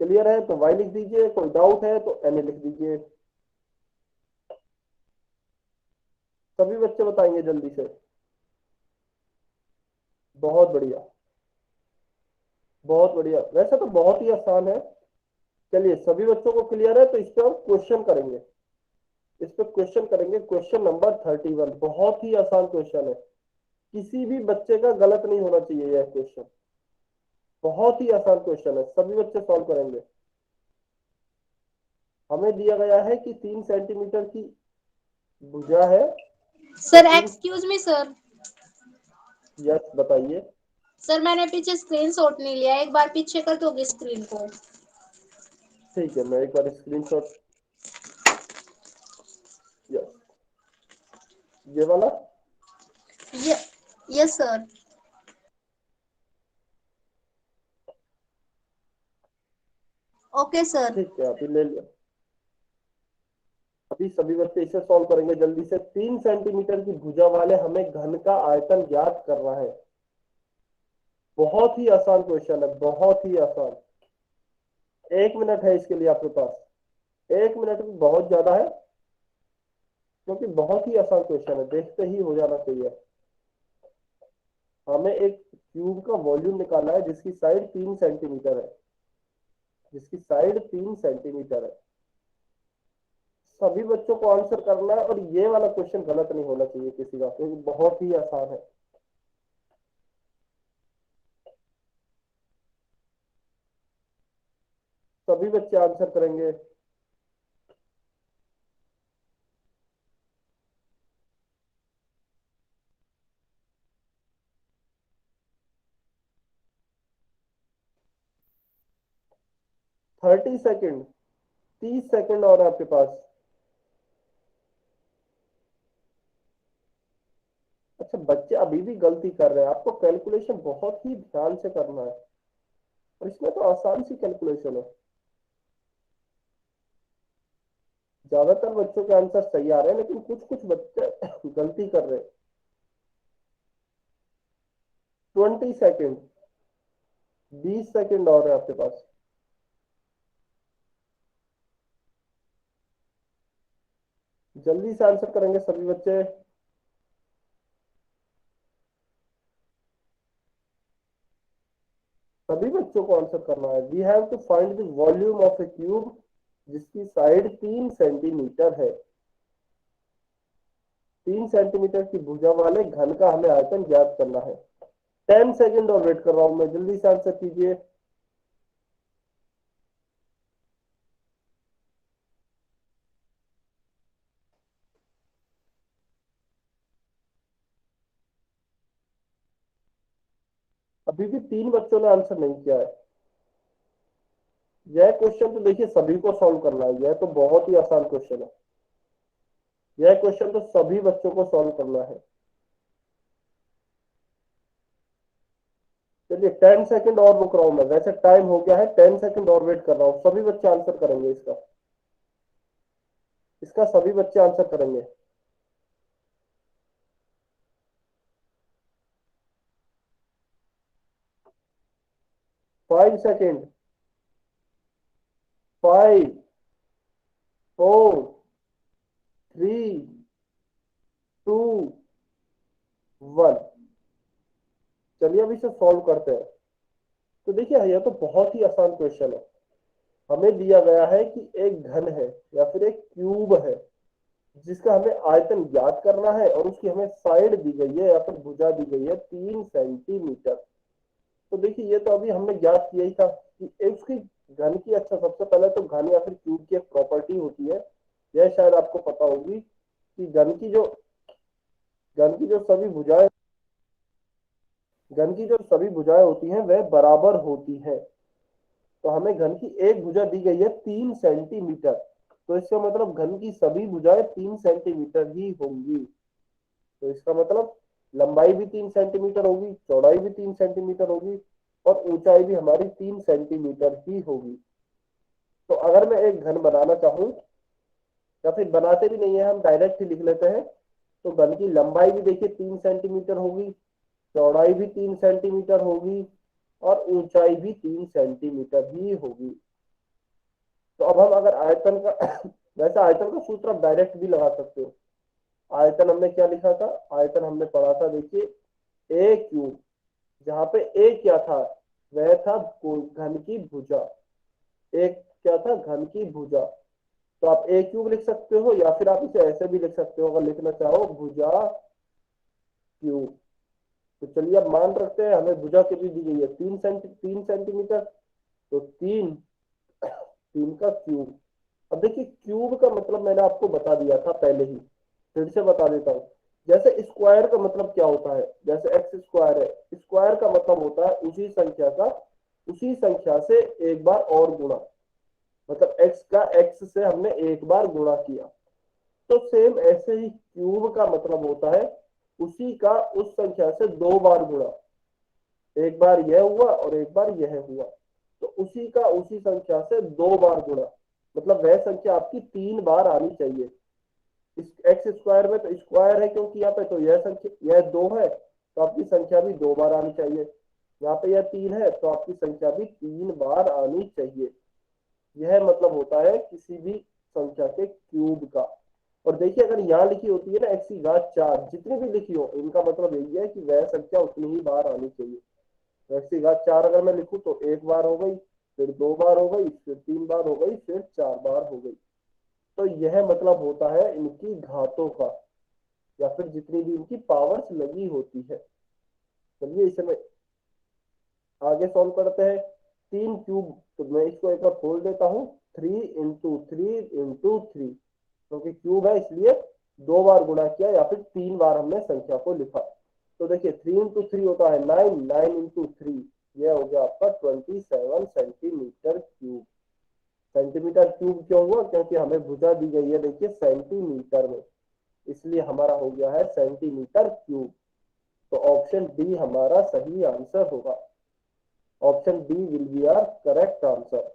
क्लियर है तो वाई लिख दीजिए, कोई डाउट है तो एन लिख दीजिए। सभी बच्चे बताएंगे जल्दी से। बहुत बढ़िया, बहुत बढ़िया, वैसे तो बहुत ही आसान है। चलिए सभी बच्चों को क्लियर है तो इस पर हम क्वेश्चन करेंगे, इस पर क्वेश्चन करेंगे। क्वेश्चन नंबर 31 बहुत ही आसान क्वेश्चन है, किसी भी बच्चे का गलत नहीं होना चाहिए यह क्वेश्चन, बहुत ही आसान क्वेश्चन है, सभी बच्चे सॉल्व करेंगे। हमें दिया गया है कि 3 सेंटीमीटर की भुजा है सर और 3, एक्सक्यूज मी सर। यस बताइए। सर मैंने पीछे स्क्रीनशॉट नहीं लिया, एक बार पीछे कर दोगे स्क्रीन को। ठीक है मैं एक बार स्क्रीनशॉट, यस ये वाला, यस सर। Okay sir. ठीक है अभी ले लिया। अभी सभी बच्चे इसे सॉल्व करेंगे जल्दी से। 3 सेंटीमीटर की भुजा वाले हमें घन का आयतन ज्ञात करना है। बहुत ही आसान क्वेश्चन है, बहुत ही आसान। 1 मिनट है इसके लिए आपके पास, 1 मिनट भी बहुत ज्यादा है क्योंकि बहुत ही आसान क्वेश्चन है, देखते ही हो जाना चाहिए। हमें एक क्यूब का वॉल्यूम निकालना है जिसकी साइड 3 सेंटीमीटर है, जिसकी साइड 3 सेंटीमीटर है। सभी बच्चों को आंसर करना है और ये वाला क्वेश्चन गलत नहीं होना चाहिए किसी का, क्योंकि बहुत ही आसान है। सभी बच्चे आंसर करेंगे। थर्टी सेकेंड, 30 सेकेंड और आपके पास। अच्छा बच्चे अभी भी गलती कर रहे हैं, आपको कैलकुलेशन बहुत ही ध्यान से करना है और इसमें तो आसान सी कैलकुलेशन है। ज्यादातर बच्चों के आंसर सही आ रहे हैं लेकिन कुछ कुछ बच्चे गलती कर रहे हैं। 20 सेकेंड, 20 सेकेंड और है आपके पास। जल्दी से आंसर करेंगे सभी बच्चे। सभी बच्चों को आंसर करना है। We have to find the volume of a cube जिसकी साइड 3 सेंटीमीटर है। 3 सेंटीमीटर की भुजा वाले घन का हमें आयतन ज्ञात करना है। 10 सेकेंड और वेट कर रहा हूं मैं, जल्दी से आंसर कीजिए। अभी भी 3 बच्चों ने आंसर नहीं किया है। यह क्वेश्चन तो देखिए सभी को सॉल्व करना है, यह तो बहुत ही आसान क्वेश्चन है। यह क्वेश्चन तो सभी बच्चों को सॉल्व करना है। चलिए 10 सेकेंड और रुक रहा हूं मैं, वैसे टाइम हो गया है, 10 सेकेंड और वेट कर रहा हूं। सभी बच्चे आंसर करेंगे इसका, इसका सभी बच्चे आंसर करेंगे। 5 सेकेंड। 5, 4, 3, 2, 1। चलिए अब इसे सॉल्व करते हैं। तो देखिए यह तो बहुत ही आसान क्वेश्चन है। हमें दिया गया है कि एक घन है या फिर एक क्यूब है जिसका हमें आयतन ज्ञात करना है, और उसकी हमें साइड दी गई है या फिर भुजा दी गई है 3 सेंटीमीटर। तो देखिए ये तो अभी हमने ज्ञात किया ही था कि उसकी घन की, अच्छा सबसे पहले तो घन या फिर क्यूब की एक प्रॉपर्टी होती है, यह शायद आपको पता होगी कि घन की जो सभी भुजाएं होती हैं वह बराबर होती हैं। तो हमें घन की एक भुजा दी गई है 3 सेंटीमीटर, तो इसका मतलब घन की सभी भुजाएं 3 सेंटीमीटर ही होंगी। तो इसका मतलब लंबाई भी 3 सेंटीमीटर होगी, चौड़ाई भी 3 सेंटीमीटर होगी, और ऊंचाई भी हमारी 3 सेंटीमीटर ही होगी। तो अगर मैं एक घन बनाना चाहूं, या फिर बनाते भी नहीं है, हम डायरेक्ट ही लिख लेते हैं, तो घन की लंबाई भी देखिए 3 सेंटीमीटर होगी, चौड़ाई भी 3 सेंटीमीटर होगी, और ऊंचाई भी 3 सेंटीमीटर ही होगी। तो अब हम अगर आयतन का वैसे आयतन का सूत्र आप डायरेक्ट भी लगा सकते हो। आयतन हमने क्या लिखा था, आयतन हमने पढ़ा था, देखिए ए क्यूब, जहां पे ए क्या था, वह था घन की भुजा। एक क्या था, घन की भुजा। तो आप ए क्यूब लिख सकते हो, या फिर आप इसे ऐसे भी लिख सकते हो अगर लिखना चाहो, भुजा क्यूब। तो चलिए अब मान रखते हैं हमें भुजा कितनी दी गई है, 3 सेंटीमीटर। तो 3 का क्यूब। अब देखिए क्यूब का मतलब मैंने आपको बता दिया था पहले ही, फिर से बता देता हूँ। जैसे स्क्वायर का मतलब क्या होता है, जैसे एक्स स्क्वायर है, स्क्वायर का मतलब होता है उसी संख्या से एक बार और गुणा। मतलब एक्स का एक्स से हमने एक बार गुणा किया। तो सेम ऐसे ही क्यूब का मतलब होता है उसी का उस संख्या से 2 बार गुणा। एक बार यह हुआ और एक बार यह हुआ, तो उसी का उसी संख्या से 2 बार गुणा। मतलब वह संख्या आपकी 3 बार आनी चाहिए। इस एक्स स्क्वायर में तो स्क्वायर है क्योंकि यहाँ पे, तो यह संख्या, यह 2 है तो आपकी संख्या भी 2 बार आनी चाहिए। यहाँ पे यह 3 है तो आपकी संख्या भी 3 बार आनी चाहिए। यह मतलब होता है किसी भी संख्या के क्यूब का। और देखिए अगर यहाँ लिखी होती है ना एक्स की घात 4, जितनी भी लिखी हो, इनका मतलब यही है कि वह संख्या उतनी ही बार आनी चाहिए। तो एक्स की घात 4 अगर मैं लिखूं तो 1 बार हो गई, फिर 2 बार हो गई, फिर 3 बार हो गई, फिर 4 बार हो गई। तो यह मतलब होता है इनकी घातों का, या फिर जितनी भी इनकी पावर्स लगी होती है। चलिए इसे मैं आगे सॉल्व करते हैं। 3 क्यूब, तो मैं इसको एक बार खोल देता हूँ, 3 × 3 × 3, क्योंकि क्यूब है इसलिए 2 बार गुणा किया, या फिर 3 बार हमने संख्या को लिखा। तो देखिए 3 × 3 होता है 9, 9 × 3, यह हो गया आपका 27 सेंटीमीटर क्यूब। सेंटीमीटर क्यूब क्यों हुआ, क्योंकि हमें भुजा दी गई है देखिए सेंटीमीटर में, इसलिए हमारा हो गया है सेंटीमीटर क्यूब। तो ऑप्शन डी हमारा सही आंसर होगा। Option D will be our correct answer.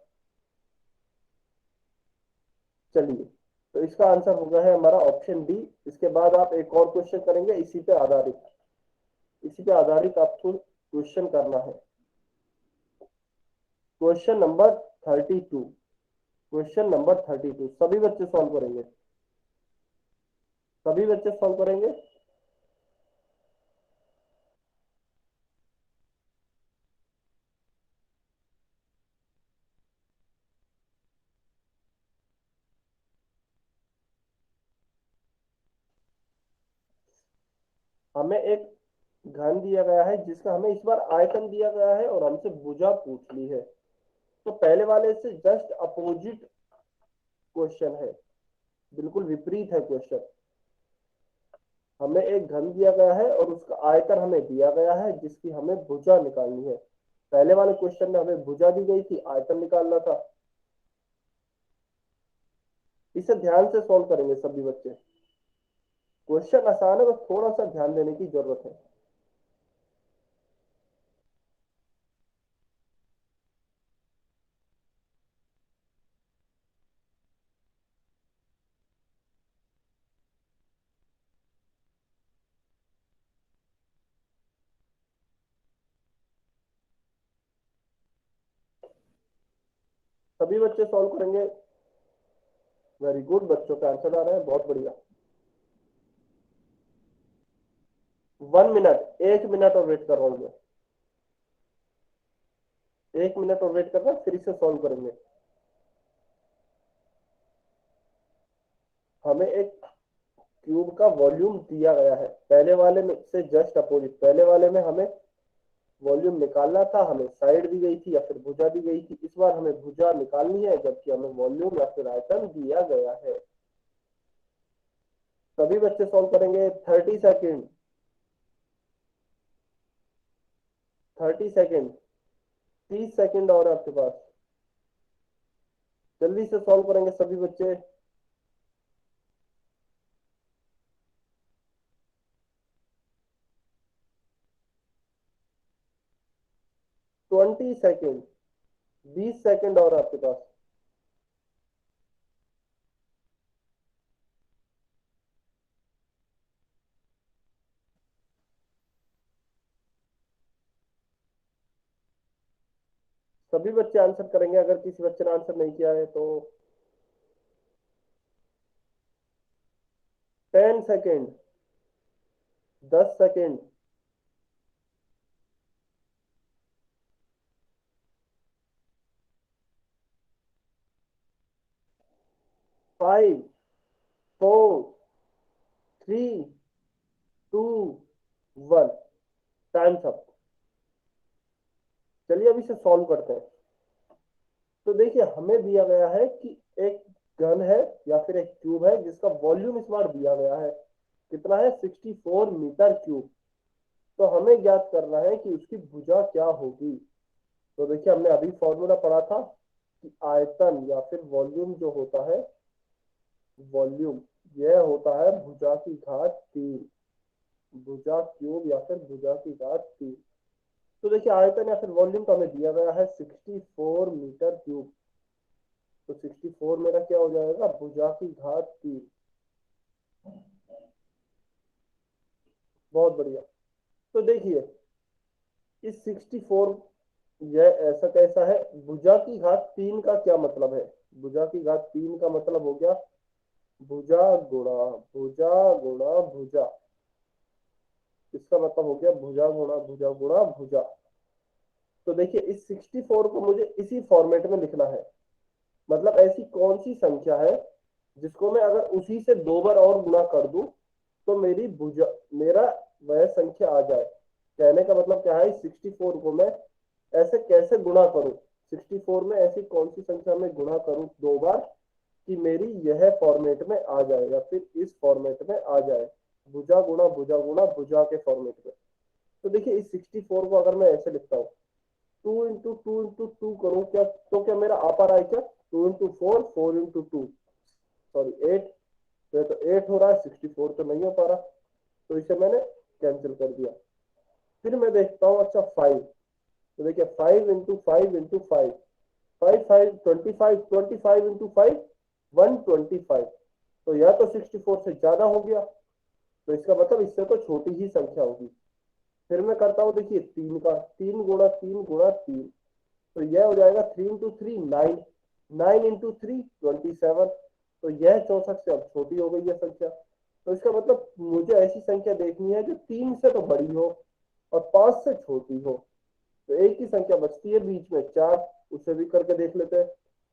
चलिए, तो इसका आंसर हो गया है हमारा ऑप्शन डी। इसके बाद आप एक और क्वेश्चन करेंगे इसी पे आधारित आपको क्वेश्चन करना है। Question number 32। क्वेश्चन नंबर 32 सभी बच्चे सॉल्व करेंगे, सभी बच्चे सॉल्व करेंगे। हमें एक घन दिया गया है जिसका हमें इस बार आयतन दिया गया है और हमसे भुजा पूछ ली है। तो पहले वाले से जस्ट अपोजिट क्वेश्चन है, बिल्कुल विपरीत है क्वेश्चन। हमें एक घन दिया गया है और उसका आयतन हमें दिया गया है जिसकी हमें भुजा निकालनी है। पहले वाले क्वेश्चन में हमें भुजा दी गई थी, आयतन निकालना था। इसे ध्यान से सॉल्व करेंगे सभी बच्चे। क्वेश्चन आसान है, बस थोड़ा सा ध्यान देने की जरूरत है। सभी बच्चे सॉल्व करेंगे। वेरी गुड, बच्चों का आंसर आ रहा है, बहुत बढ़िया। 1 मिनट, 1 मिनट और वेट कर रहा हूं मैं। 1 मिनट और वेट करना, फिर इसे सॉल्व करेंगे। हमें एक क्यूब का वॉल्यूम दिया गया है, पहले वाले में से जस्ट अपोजिट। पहले वाले में हमें वॉल्यूम निकालना था, हमें साइड दी गई थी या फिर भुजा दी गई थी। इस बार हमें भुजा निकालनी है जबकि हमें वॉल्यूम या फिर आयतन दिया गया है। सभी बच्चे सॉल्व करेंगे। 30 सेकेंड, 30 सेकेंड, 30 सेकेंड और आपके पास। जल्दी से सॉल्व करेंगे सभी बच्चे। 20 सेकेंड, 20 सेकेंड और आपके पास। सभी बच्चे आंसर करेंगे, अगर किसी बच्चे ने आंसर नहीं किया है तो। 10 सेकेंड, 10 सेकेंड, 5, 4, 3, 2, 1। Times up. चलिए अब इसे सॉल्व करते हैं। तो देखिए हमें दिया गया है कि एक घन है या फिर एक क्यूब है जिसका वॉल्यूम इस बार दिया गया है। कितना है? 64 मीटर क्यूब। तो हमें ज्ञात करना है कि उसकी भुजा क्या होगी। तो देखिए हमने अभी फॉर्मूला पढ़ा था कि आयतन या फिर वॉल्यूम जो होता है, वॉल्यूम यह होता है भुजा की घात 3। भुजा क्यूब या फिर भुजा की घात 3। तो देखिए आयतन या फिर वॉल्यूम तो हमें दिया गया है 64 मीटर क्यूब। तो 64 मेरा क्या हो जाएगा? भुजा की घात 3। बहुत बढ़िया। तो देखिए इस 64, यह ऐसा कैसा है? भुजा की घात 3 का क्या मतलब है? भुजा की घात 3 का मतलब हो गया भुजा गुणा भुजा गुणा भुजा। इसका मतलब हो गया भुजा गुणा भुजा गुणा भुजा। तो देखिए इस 64 को मुझे इसी फॉर्मेट में लिखना है। मतलब ऐसी कौन सी संख्या है जिसको मैं अगर उसी से 2 बार और गुणा कर दूं तो मेरी भुजा, मेरा वह संख्या आ जाए। कहने का मतलब क्या है? 64 को मैं ऐसे कैसे गुणा करूं? 64 में ऐसी कौन सी संख्या में गुणा करूं 2 बार कि मेरी यह फॉर्मेट में आ जाए या फिर इस फॉर्मेट में आ जाए, भुजा गुणा भुजा के फॉर्मेट में। तो देखिए इस 64 को अगर मैं ऐसे लिखता हूँ, 2 इंटू 2 करूँ क्या, तो क्या मेरा आ पा रहा है क्या? 2 इंटू 4, 4 इंटू 2, सॉरी 8। तो ये तो 8 हो रहा है, 64 तो नहीं हो पा रहा। तो इसे मैंने कैंसिल कर दिया। फिर मैं देखता हूँ, अच्छा 5। तो देखिए 5 इंटू 5 इंटू 5, 5 5 25, 25 इंटू 5, 125। तो यह तो 64 से ज्यादा हो गया। तो इसका मतलब इससे तो छोटी ही संख्या होगी। फिर मैं करता हूँ, देखिए 3 का, 3 गुणा 3 गुणा 3। तो यह हो जाएगा 3 इंटू 3, 9। 9 इंटू 3, 27। तो यह 64 से अब छोटी हो गई है संख्या। तो इसका मतलब मुझे ऐसी संख्या देखनी है जो 3 से तो बड़ी हो और 5 से छोटी हो। तो एक ही संख्या बचती है बीच में, 4। उसे भी करके देख लेते हैं।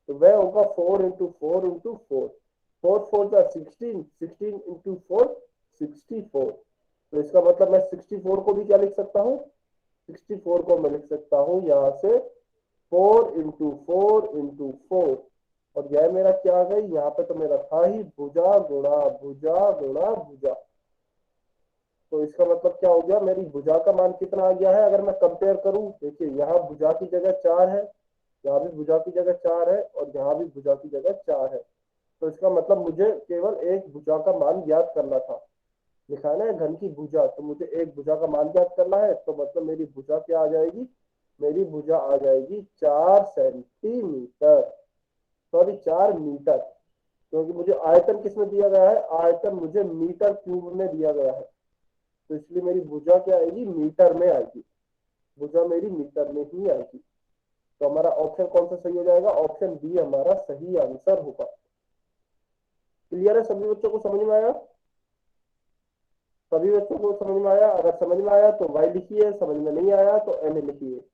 तो वह होगा 4 इंटू 4 इंटू 4। 4 4 जा 16, 16 इंटू 4, 64। तो इसका मतलब मैं 64 को भी क्या लिख सकता हूँ, 64 को मैं लिख सकता हूँ यहाँ से 4 × 4 × 4, और यह मेरा क्या आ गई, यहाँ पे तो मेरा था ही भुजा गुणा भुजा गुणा भुजा। तो इसका मतलब क्या हो गया, मेरी भुजा का मान कितना आ गया है, अगर मैं कंपेयर करूं, देखिए यहाँ भुजा की जगह 4 है, यहाँ भी भुजा की जगह 4 है, और यहाँ भी भुजा की जगह 4 है। तो इसका मतलब मुझे केवल एक भुजा का मान ज्ञात करना था। लिखा है ना घन की भुजा, तो मुझे एक भुजा का मान ज्ञात करना है, तो मतलब मेरी भुजा क्या आ जाएगी, मेरी भुजा आ जाएगी 4 सेंटीमीटर, सॉरी 4 मीटर, क्योंकि मुझे आयतन किसमें दिया गया है, आयतन मुझे मीटर क्यूब में दिया गया है, तो इसलिए मेरी भुजा क्या आएगी, मीटर में आएगी, भुजा मेरी मीटर में ही आएगी। तो हमारा ऑप्शन कौन सा सही हो जाएगा, ऑप्शन बी हमारा सही आंसर होगा। क्लियर है सभी बच्चों को, समझ में आया, सभी बच्चों को समझ में आया, अगर समझ में आया तो वाई लिखिए, समझ में नहीं आया तो एम लिखिए।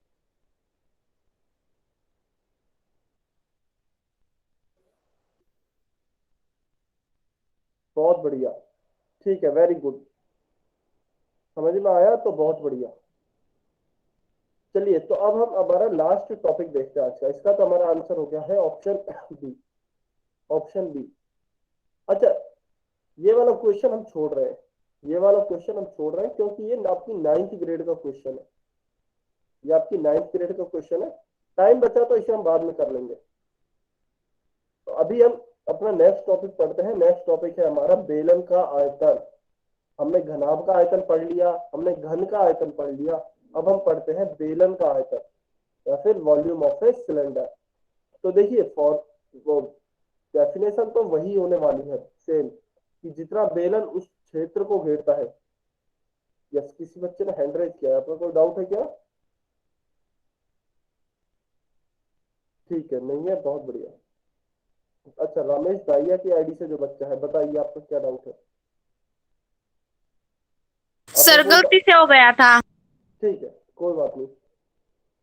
बहुत बढ़िया, ठीक है, वेरी गुड, समझ में आया तो बहुत बढ़िया। चलिए तो अब हम हमारा लास्ट टॉपिक देखते हैं आज का, इसका तो हमारा आंसर हो गया है ऑप्शन बी, ऑप्शन बी। अच्छा, ये वाला क्वेश्चन हम छोड़ रहे हैं, ये वाला क्वेश्चन हम छोड़ रहे हैं, क्योंकि ये आपकी 9th ग्रेड का क्वेश्चन है, ये आपकी 9th ग्रेड का क्वेश्चन है, टाइम बचा तो इसे हम बाद में कर लेंगे। तो अभी हम अपना नेक्स्ट टॉपिक पढ़ते हैं, नेक्स्ट टॉपिक है हमारा बेलन का आयतन। हमने घनाभ का आयतन पढ़ लिया, हमने घन का आयतन पढ़ लिया, अब हम पढ़ते हैं बेलन का आयतन या फिर वॉल्यूम ऑफ ए सिलेंडर। तो देखिए फॉर वो डेफिनेशन तो वही होने वाली है सेम, कि जितना बेलन उस क्षेत्र को घेरता है। यस, किसी बच्चे ने हैंड रेज किया है, आपका कोई डाउट है क्या, ठीक है, नहीं है, बहुत बढ़िया। अच्छा, रमेश दाहिया की आईडी से जो बच्चा है, बताइए आपका क्या डाउट है, आपका सर कोई गलती से हो गया था। ठीक है, कोई बात नहीं।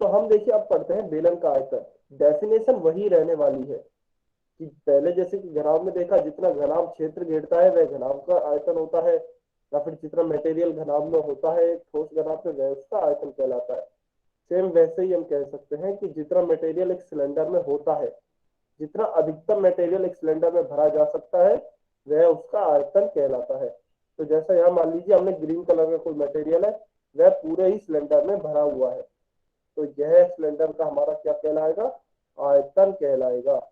तो हम देखिए अब पढ़ते हैं बेलन का आयतन। डेफिनेशन वही रहने वाली है कि पहले जैसे कि घनाभ में देखा, जितना घनाभ क्षेत्र घेरता है वह घनाभ का आयतन होता है, या फिर जितना मटेरियल घनाभ में होता है ठोस घनाभ में, वह उसका आयतन कहलाता है। सेम वैसे ही हम कह सकते हैं कि जितना मटेरियल एक सिलेंडर में होता है, जितना अधिकतम मटेरियल एक सिलेंडर में भरा जा सकता है, वह उसका आयतन कहलाता है। तो जैसा यहाँ मान लीजिए हमने ग्रीन कलर का कोई मटेरियल है, वह पूरे ही सिलेंडर में भरा हुआ है, तो यह सिलेंडर का हमारा क्या कहलाएगा, आयतन कहलाएगा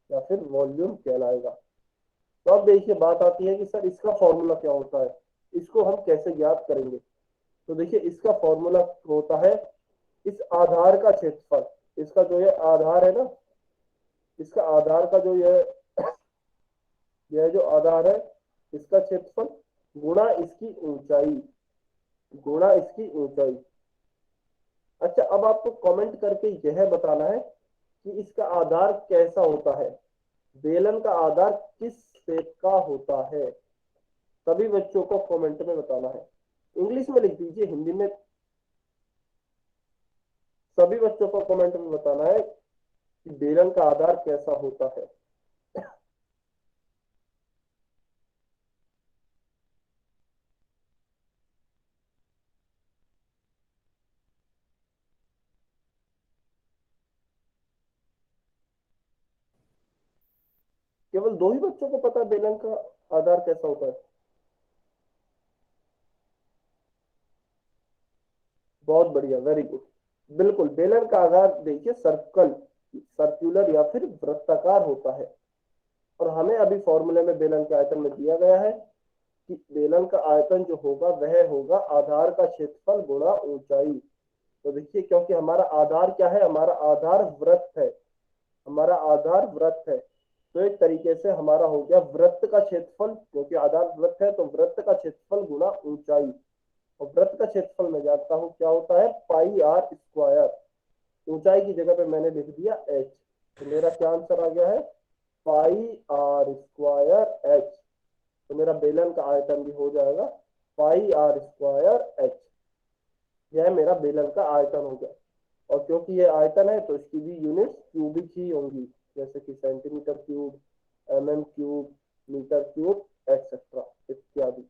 या फिर वॉल्यूम कहलाएगा। तो अब देखिए बात आती है कि सर इसका फॉर्मूला क्या होता है, इसको हम कैसे ज्ञात करेंगे। तो देखिए इसका फॉर्मूला होता है इस आधार का क्षेत्रफल, इसका जो ये आधार है ना, इसका आधार का जो यह जो आधार है, इसका क्षेत्रफल गुणा इसकी ऊंचाई, गुणा इसकी ऊंचाई। अच्छा, अब आपको कमेंट करके यह बताना है कि इसका आधार कैसा होता है, बेलन का आधार किस शेप का होता है। सभी बच्चों को कमेंट में बताना है, इंग्लिश में लिख दीजिए, हिंदी में सभी बच्चों को कमेंट में बताना है कि बेलन का आधार कैसा होता है। केवल 2 ही बच्चों को पता है बेलन का आधार कैसा होता है, बहुत बढ़िया, वेरी गुड। बिल्कुल, बेलन का आधार देखिए सर्कल, सर्कुलर या फिर वृत्ताकार होता है। और हमें अभी फॉर्मूले में बेलन के आयतन में दिया गया है कि बेलन का आयतन जो होगा वह होगा आधार का क्षेत्रफल गुणा ऊंचाई। तो देखिए क्योंकि हमारा आधार क्या है, हमारा आधार वृत्त है, हमारा आधार वृत्त है, तो एक तरीके से हमारा हो गया वृत्त का क्षेत्रफल, क्योंकि आधार वृत्त है तो वृत्त का क्षेत्रफल गुणा ऊंचाई। और वृत्त का क्षेत्रफल मैं जानता हूं क्या होता है, पाई आर स्क्वायर। ऊंचाई की जगह पे मैंने लिख दिया एच, तो मेरा क्या आंसर आ गया है, पाई आर स्क्वायर एच। तो मेरा बेलन का आयतन भी हो जाएगा पाई आर स्क्वायर एच, यह मेरा बेलन का आयतन हो गया। और क्योंकि ये आयतन है तो इसकी भी यूनिट क्यूबिक ही होंगी, जैसे कि centimetre cube, MM cube, metre cube, etcetera इत्यादि।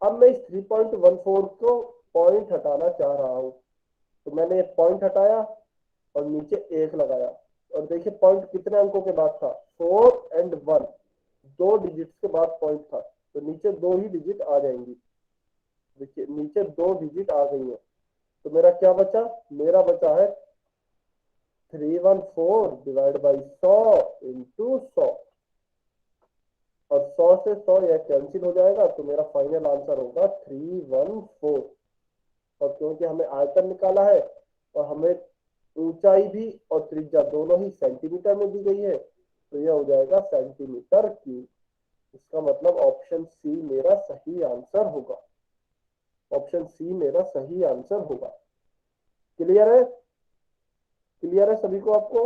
अब मैं इस 3.14 को पॉइंट हटाना चाह रहा हूं, तो मैंने ये पॉइंट हटाया और नीचे 1 लगाया, और देखिए पॉइंट कितने अंकों के बाद था, 4 और 1, 2 डिजिट्स के बाद पॉइंट था, तो नीचे 2 ही डिजिट आ जाएंगी। देखिए नीचे 2 डिजिट आ गई है, तो मेरा क्या बचा, मेरा बचा है 314 डिवाइड बाई 100 इंटू 100, और 100 से 100 यह कैंसिल हो जाएगा, तो मेरा फाइनल आंसर होगा 314। और क्योंकि हमें आयतन निकाला है और हमें ऊंचाई भी और त्रिज्या दोनों ही सेंटीमीटर में दी गई है, तो यह हो जाएगा सेंटीमीटर क्यूब। इसका मतलब ऑप्शन सी मेरा सही आंसर होगा, ऑप्शन सी मेरा सही आंसर होगा। क्लियर है, क्लियर है सभी को आपको?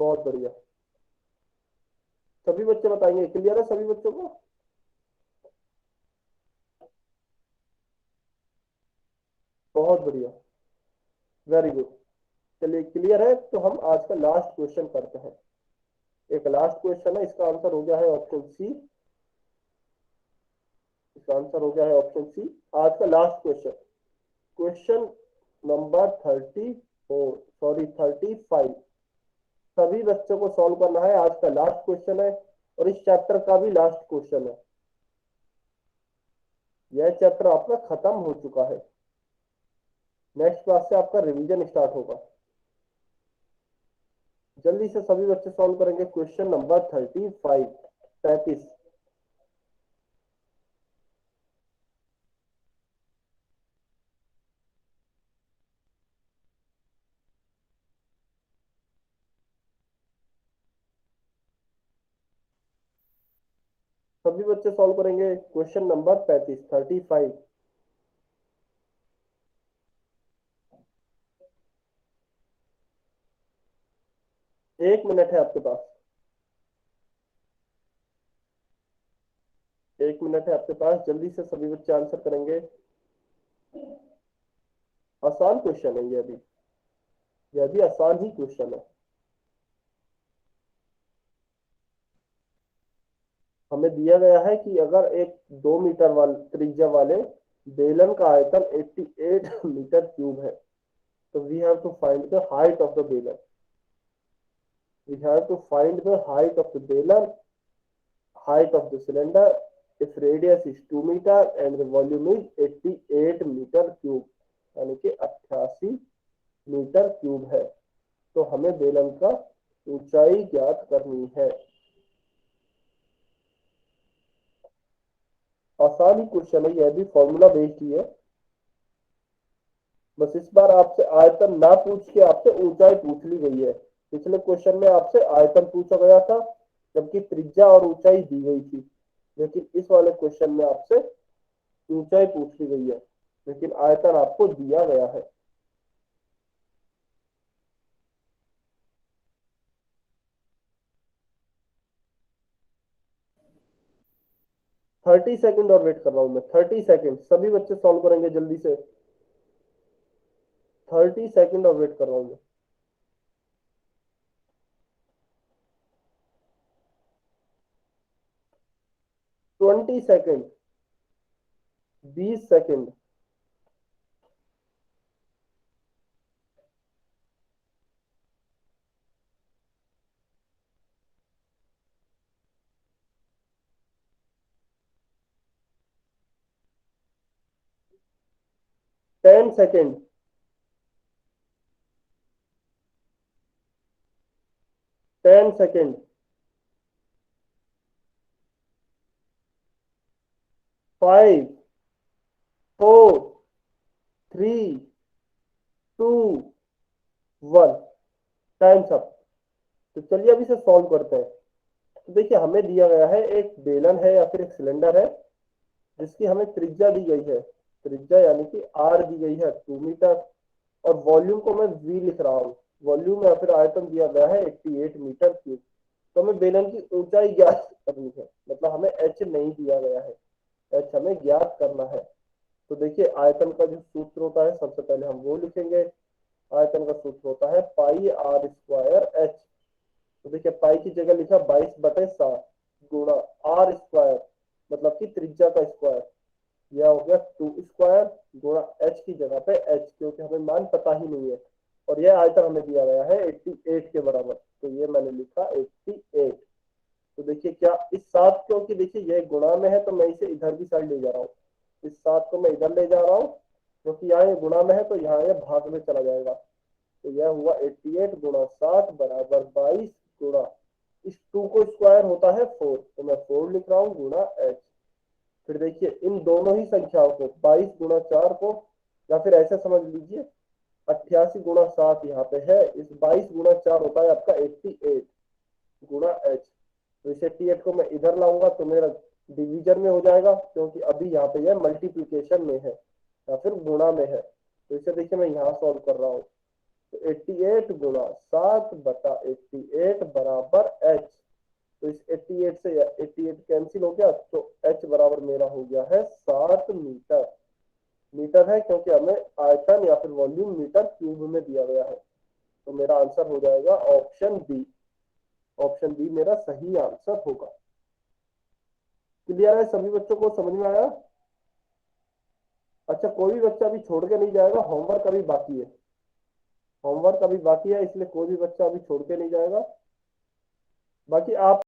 बहुत बढ़िया, सभी बच्चे बताएंगे क्लियर है सभी बच्चों को? बहुत बढ़िया, वेरी गुड। चलिए क्लियर है, तो हम आज का लास्ट क्वेश्चन करते हैं। एक लास्ट क्वेश्चन है, इसका आंसर हो गया है ऑप्शन सी, इसका आंसर हो गया है ऑप्शन सी। आज का last question, question number 34, sorry 35, सभी बच्चों को सॉल्व करना है। आज का लास्ट क्वेश्चन है और इस चैप्टर का भी लास्ट क्वेश्चन है। यह चैप्टर आपका खत्म हो चुका है, नेक्स्ट क्लास से आपका रिवीजन स्टार्ट होगा। जल्दी से सभी बच्चे सॉल्व करेंगे क्वेश्चन नंबर 35। सभी बच्चे सॉल्व करेंगे क्वेश्चन नंबर 35। 1 मिनट है आपके पास, 1 मिनट है आपके पास, जल्दी से सभी बच्चे आंसर करेंगे। आसान क्वेश्चन है यह भी आसान ही क्वेश्चन है। हमें दिया गया है कि अगर एक 2 मीटर वाले त्रिज्या वाले बेलन का आयतन 88 मीटर क्यूब है, तो we have to find the height of the belan. We have to find the height of the belan, height of the cylinder if radius is 2 meter and the volume is 88 metre cube, यानी कि 88 metre cube है। तो हमें बेलन का ऊंचाई ज्ञात करनी है। आसान ही क्वेश्चन है, यह भी फॉर्मूला बेस्ड ही है। बस इस बार आपसे आयतन ना पूछ के आपसे ऊंचाई पूछ ली गई है। पिछले क्वेश्चन में आपसे आयतन पूछा गया था, जबकि त्रिज्या और ऊंचाई दी गई थी, लेकिन इस वाले क्वेश्चन में आपसे ऊंचाई पूछ ली गई है, लेकिन आयतन आपको दिया गया है। थर्टी सेकेंड और वेट कर रहा हूं मैं, 30 सेकेंड, सभी बच्चे सॉल्व करेंगे जल्दी से। 30 सेकेंड और वेट कर रहा हूं मैं। 20 second, 20 second, 10 second, 10 second, 5, 4, 3, 2, 1, times up. तो चलिए अभी से सॉल्व करते हैं। तो देखिए हमें दिया गया है एक बेलन है या फिर एक सिलेंडर है, जिसकी हमें त्रिज्या दी गई है, त्रिज्या यानी कि आर दी गई है 2 मीटर, और वॉल्यूम को मैं वी लिख रहा हूँ। वॉल्यूम या फिर आयतन दिया गया है 88 मीटर क्यूब। तो हमें बेलन की ऊंचाई ज्ञात करनी है, मतलब हमें एच नहीं दिया गया है, एच हमें ज्ञात करना है। तो देखिए आयतन का जो सूत्र होता है, सबसे पहले हम वो लिखेंगे। आयतन का सूत्र होता है पाई आर स्क्वायर एच। तो देखिए पाई की जगह लिखा 22/7, गुणा आर स्क्वायर, मतलब कि त्रिज्या का स्क्वायर, यह हो गया 2 स्क्वायर गुणा एच की जगह पे एच, क्योंकि हमें मान पता ही नहीं है, और यह आयतन हमें दिया गया है 88 के बराबर, तो ये मैंने लिखा 88। तो देखिए क्या इस 7, क्योंकि देखिए यह गुणा में है तो मैं इसे इधर की साइड ले जा रहा हूँ, इस 7 को मैं इधर ले जा रहा हूँ, क्योंकि यहाँ ये गुणा में है तो यहाँ ये भाग में चला जाएगा। तो यह हुआ 88 गुणा 7 बराबर 22 गुणा इस 2 को स्क्वायर होता है 4, तो मैं 4 लिख रहा हूँ गुणा एच। फिर देखिए इन दोनों ही संख्याओं को 22 गुणा 4 को, या फिर ऐसे समझ लीजिए 88 गुणा 7 यहाँ पे है, इस 22 गुणा 4 होता है आपका 88 गुणा एच। तो इस 88 को मैं इधर लाऊंगा तो मेरा डिवीजन में हो जाएगा, क्योंकि अभी यहाँ पे यह मल्टीप्लीकेशन में है या फिर गुणा में है। तो इसे देखिए मैं यहाँ सॉल्व कर रहा हूँ, तो 88 गुणा 7 बटा 88 बराबर एच। तो इस 88 से 88 कैंसिल हो गया, तो एच बराबर मेरा हो गया है 7 मीटर। मीटर है क्योंकि हमें आयतन या फिर वॉल्यूम मीटर क्यूब में दिया गया है, तो मेरा आंसर हो जाएगा ऑप्शन बी। ऑप्शन बी मेरा सही आंसर होगा। क्लियर है, सभी बच्चों को समझ में आया? अच्छा, कोई भी बच्चा अभी छोड़ के नहीं जाएगा, होमवर्क अभी बाकी है, होमवर्क अभी बाकी है, इसलिए कोई भी बच्चा अभी छोड़ के नहीं जाएगा। बाकी आप